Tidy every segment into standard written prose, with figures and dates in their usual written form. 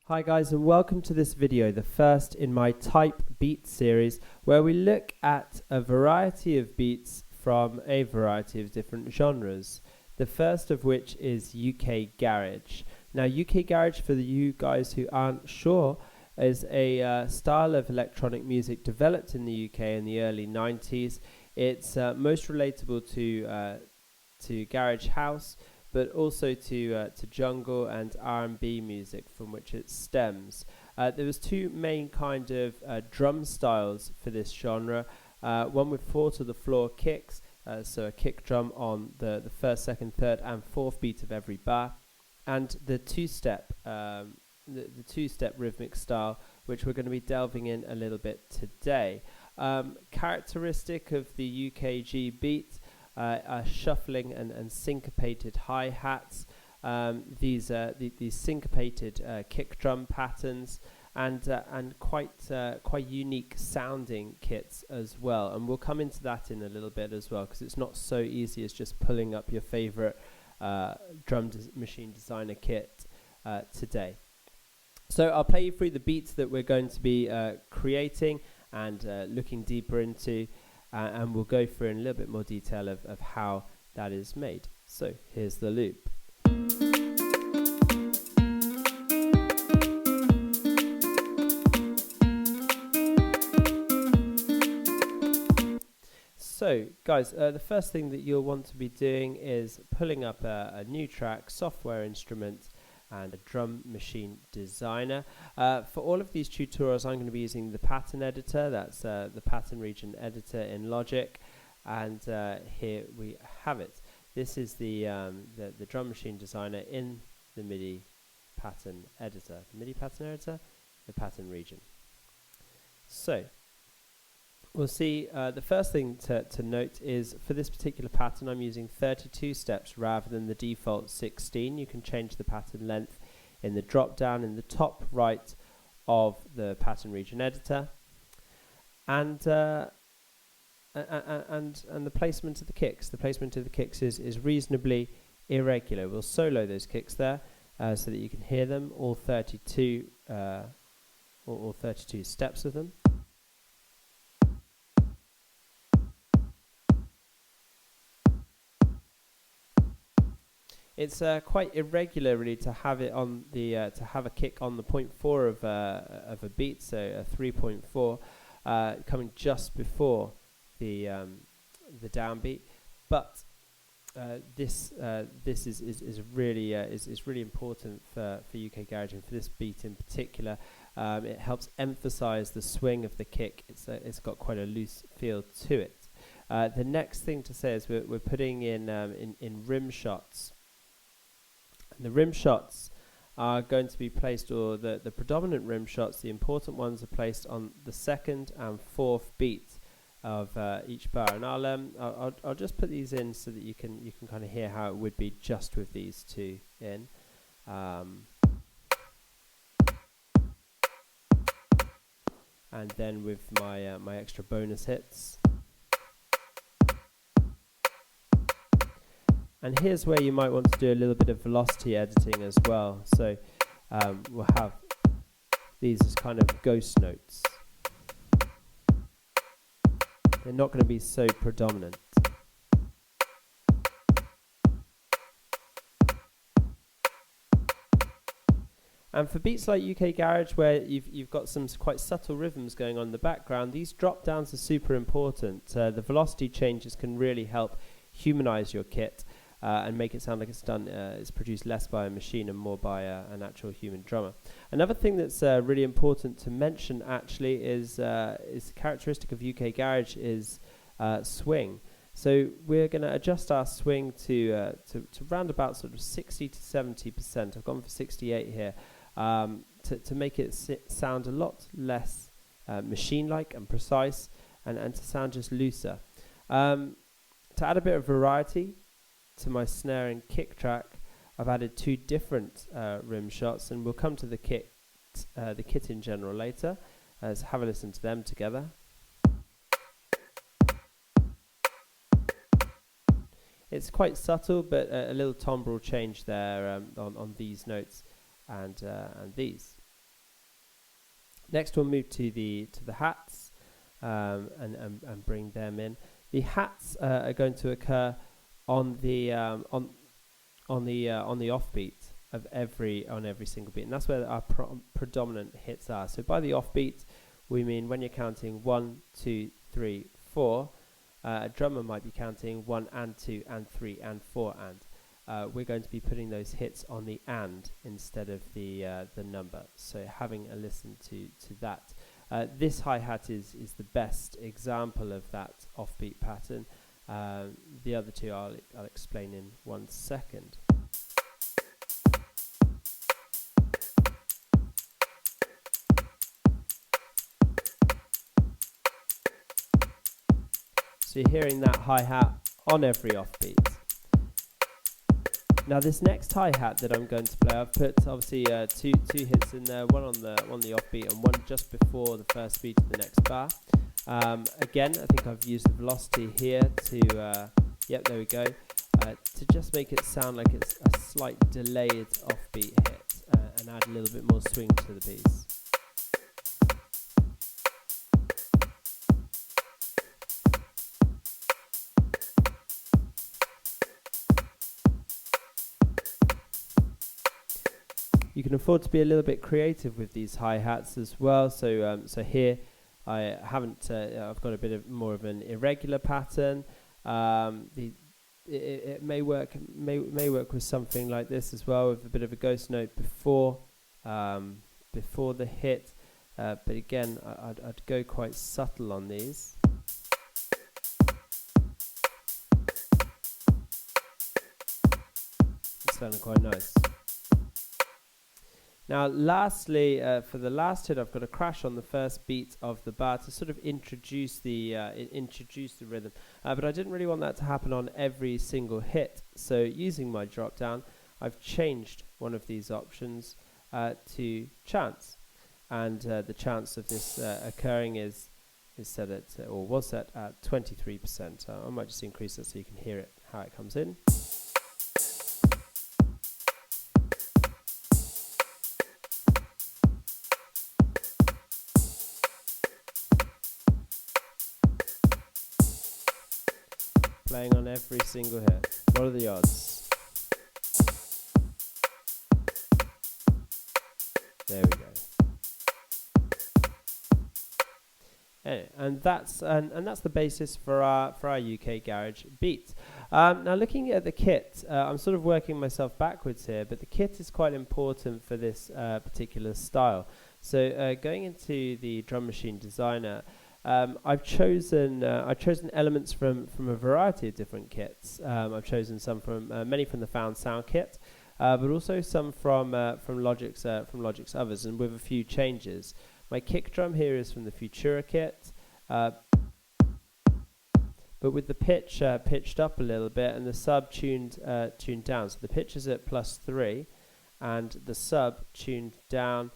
Hi guys, and welcome to this video, the first in my type beat series, where we look at a variety of beats from a variety of different genres. The first of which is UK Garage. Now UK Garage, for you guys who aren't sure, is a style of electronic music developed in the UK in the early 90s. It's most relatable to garage house, but also to jungle and R&B music from which it stems. There was two main kind of drum styles for this genre. One with 4 to the floor kicks, so a kick drum on the first, second, third and fourth beat of every bar, and the two-step the two-step rhythmic style, which we're going to be delving in a little bit today. Characteristic of the UKG beat are shuffling and syncopated hi-hats, these syncopated kick drum patterns, and quite unique sounding kits as well. And we'll come into that in a little bit as well, because it's not so easy as just pulling up your favorite machine designer kit today. So I'll play you through the beats that we're going to be creating and looking deeper into. And we'll go through in a little bit more detail of how that is made. So here's the loop. So guys, the first thing that you'll want to be doing is pulling up a new track, software instrument, and a drum machine designer. For all of these tutorials, I'm going to be using the pattern editor. That's the pattern region editor in Logic, and here we have it. This is the drum machine designer in the MIDI pattern editor. The MIDI pattern editor, the pattern region. So we'll see, the first thing to note is for this particular pattern I'm using 32 steps rather than the default 16. You can change the pattern length in the drop down in the top right of the pattern region editor, and the placement of the kicks. The placement of the kicks is reasonably irregular. We'll solo those kicks there so that you can hear them, all 32 all 32 steps of them. It's quite irregular, really, to have it on the to have a kick on the 0.4 of a beat, so a 3.4 coming just before the downbeat. But this is really important for UK Garage, and for this beat in particular. It helps emphasize the swing of the kick. It's got quite a loose feel to it. The next thing to say is we're putting in rim shots. The rim shots are going to be placed, or the predominant rim shots, the important ones, are placed on the second and fourth beat of each bar. And I'll just put these in so that you can kind of hear how it would be just with these two in. And then with my my extra bonus hits. And here's where you might want to do a little bit of velocity editing as well. So we'll have these as kind of ghost notes. They're not going to be so predominant. And for beats like UK Garage, where you've got some quite subtle rhythms going on in the background, these drop downs are super important. The velocity changes can really help humanize your kit. And make it sound like it's produced less by a machine and more by an actual human drummer. Another thing that's really important to mention actually is characteristic of UK Garage is swing. So we're going to adjust our swing to round about sort of 60 to 70%. I've gone for 68 here to make it sound a lot less machine-like and precise, and to sound just looser. To add a bit of variety to my snare and kick track, I've added two different rim shots, and we'll come to the kit in general later. So have a listen to them together. It's quite subtle, but a little timbre change there on these notes and these. Next, we'll move to the hats and bring them in. The hats are going to occur on the offbeat of every single beat, and that's where our predominant hits are. So by the offbeat, we mean when you're counting 1, 2, 3, 4. A drummer might be counting 1 and 2 and 3 and 4 and. We're going to be putting those hits on the and instead of the number. So having a listen to that. This hi-hat is the best example of that offbeat pattern. The other two I'll explain in 1 second. So you're hearing that hi-hat on every offbeat. Now this next hi-hat that I'm going to play, I've put obviously two hits in there, one on the offbeat and one just before the first beat of the next bar. Again, I think I've used the velocity here to, yep, there we go, to just make it sound like it's a slight delayed offbeat hit and add a little bit more swing to the piece. You can afford to be a little bit creative with these hi-hats as well. So so here I haven't. I've got a bit more of an irregular pattern. It may work with something like this as well, with a bit of a ghost note before the hit. But again, I'd go quite subtle on these. It's sounding quite nice. Now lastly, for the last hit, I've got a crash on the first beat of the bar to sort of introduce the rhythm, but I didn't really want that to happen on every single hit. So using my drop down, I've changed one of these options to chance, and the chance of this occurring is set at, or was set at 23%. I might just increase it so you can hear it, how it comes in. Playing on every single hit. What are the odds? There we go. Anyway, and that's the basis for our UK garage beat. Now looking at the kit, I'm sort of working myself backwards here, but the kit is quite important for this particular style. So going into the drum machine designer, I've chosen elements from a variety of different kits. I've chosen some from many from the Found Sound kit, but also some from Logic's others, and with a few changes. My kick drum here is from the Futura kit, but with the pitch pitched up a little bit and the sub tuned down. So the pitch is at +3, and the sub tuned down.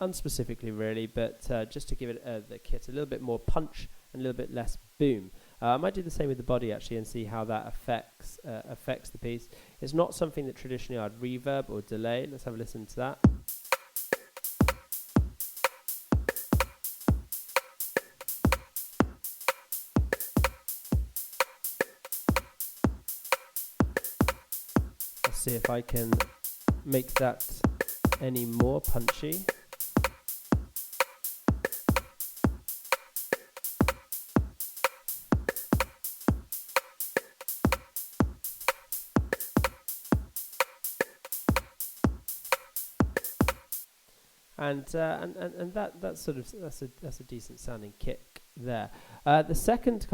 Unspecifically really, but just to give it the kit a little bit more punch and a little bit less boom. I might do the same with the body actually and see how that affects the piece. It's not something that traditionally I'd reverb or delay. Let's have a listen to that. Let's see if I can make that any more punchy. And that's a decent sounding kick there. The second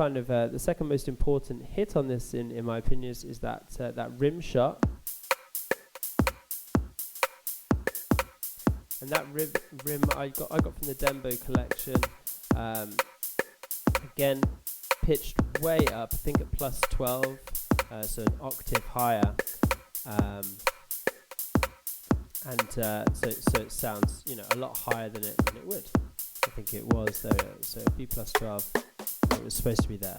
most important hit on this, in my opinion, is that rim shot. And that rim I got from the Dembo collection. Again, pitched way up, I think at +12, so an octave higher. And so it sounds, a lot higher than it would. I think it was though. So B +12, it was supposed to be there.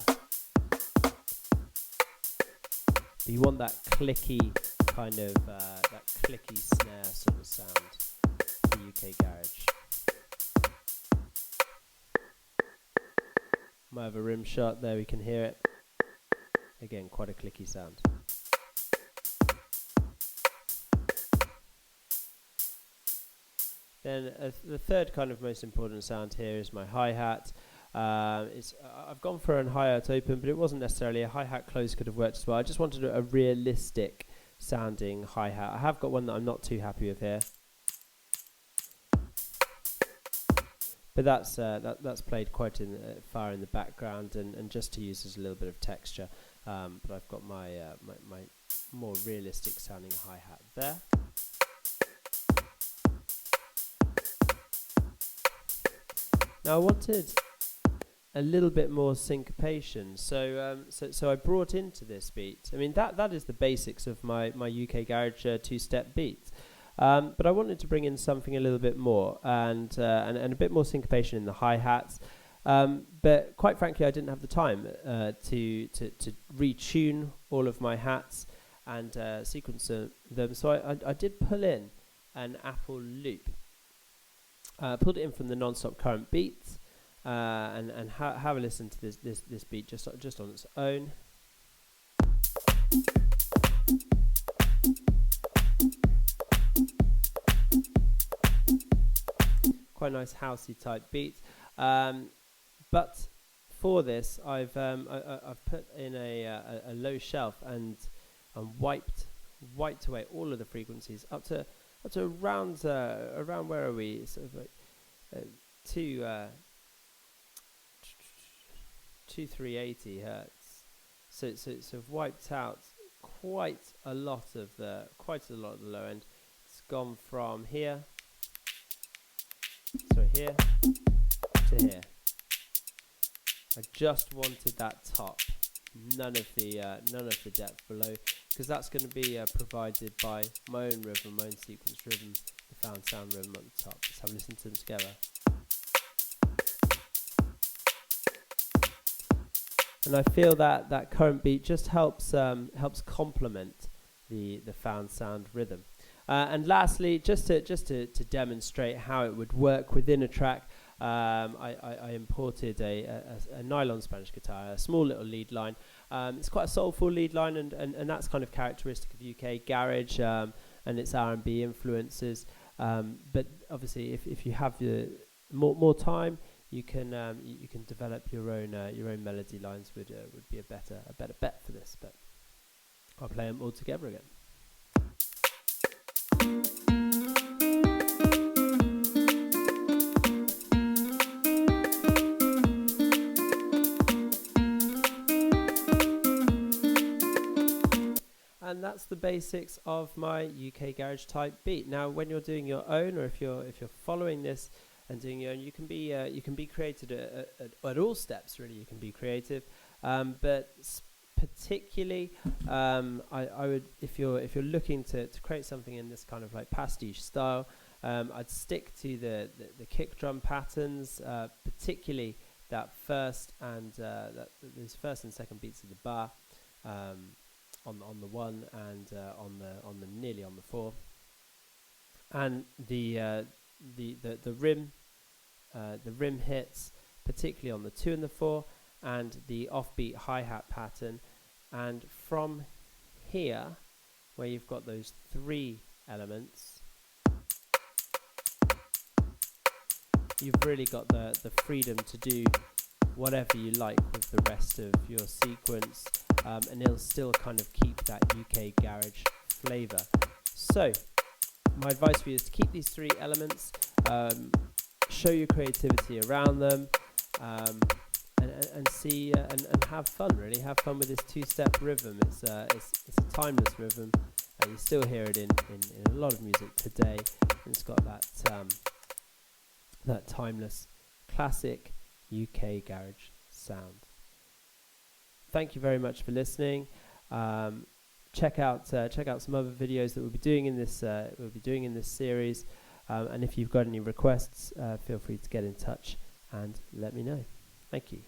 But you want that clicky kind of that clicky snare sort of sound for UK garage. Might have a rim shot there, we can hear it. Again, quite a clicky sound. Then the third kind of most important sound here is my hi-hat. I've gone for a hi-hat open, but it wasn't necessarily a hi-hat close, could have worked as well. I just wanted a realistic sounding hi-hat. I have got one that I'm not too happy with here, but that's played quite far in the background and just to use as a little bit of texture. But I've got my more realistic sounding hi-hat there. Now I wanted a little bit more syncopation, so I brought into this beat. I mean that is the basics of my UK Garage two-step beat, but I wanted to bring in something a little bit more and a bit more syncopation in the hi-hats. But quite frankly, I didn't have the time to retune all of my hats and sequence them. So I did pull in an Apple loop. Pulled it in from the non-stop current beats, and have a listen to this beat just on its own. Quite a nice housey type beat, but for this I've put in a low shelf and wiped away all of the frequencies up to around where are we, sort of like 380 hertz. So I've wiped out quite a lot of the low end. It's gone from here to here. I just wanted that top, none of the depth below, because that's going to be provided by my own rhythm, my own sequence rhythm, the found sound rhythm at the top. Let's have a listen to them together. And I feel that current beat just helps complement the found sound rhythm. And lastly, just to demonstrate how it would work within a track, I imported a nylon Spanish guitar, a small little lead line. It's quite a soulful lead line, and that's kind of characteristic of UK garage and its R&B influences. But obviously, if you have more time, you can develop your own melody lines. Would be a better bet for this. But I'll play them all together again. And that's the basics of my UK Garage type beat. Now, when you're doing your own, or if you're following this and doing your own, you can be creative at all steps. Really, you can be creative, but particularly, I would, if you're looking to create something in this kind of like pastiche style, I'd stick to the kick drum patterns, particularly that first and those first and second beats of the bar. On the one and on the nearly on the four, and the rim hits, particularly on the 2 and the 4, and the offbeat hi-hat pattern. And from here, where you've got those 3 elements, you've really got the freedom to do whatever you like with the rest of your sequence, and it'll still kind of keep that UK garage flavor. So my advice for you is to keep these 3 elements, show your creativity around them, and see and have fun. Really have fun with this 2-step rhythm. It's a timeless rhythm, and you still hear it in a lot of music today. And it's got that timeless classic UK garage sound. Thank you very much for listening. Check out some other videos that we'll be doing in this series. And if you've got any requests, feel free to get in touch and let me know. Thank you.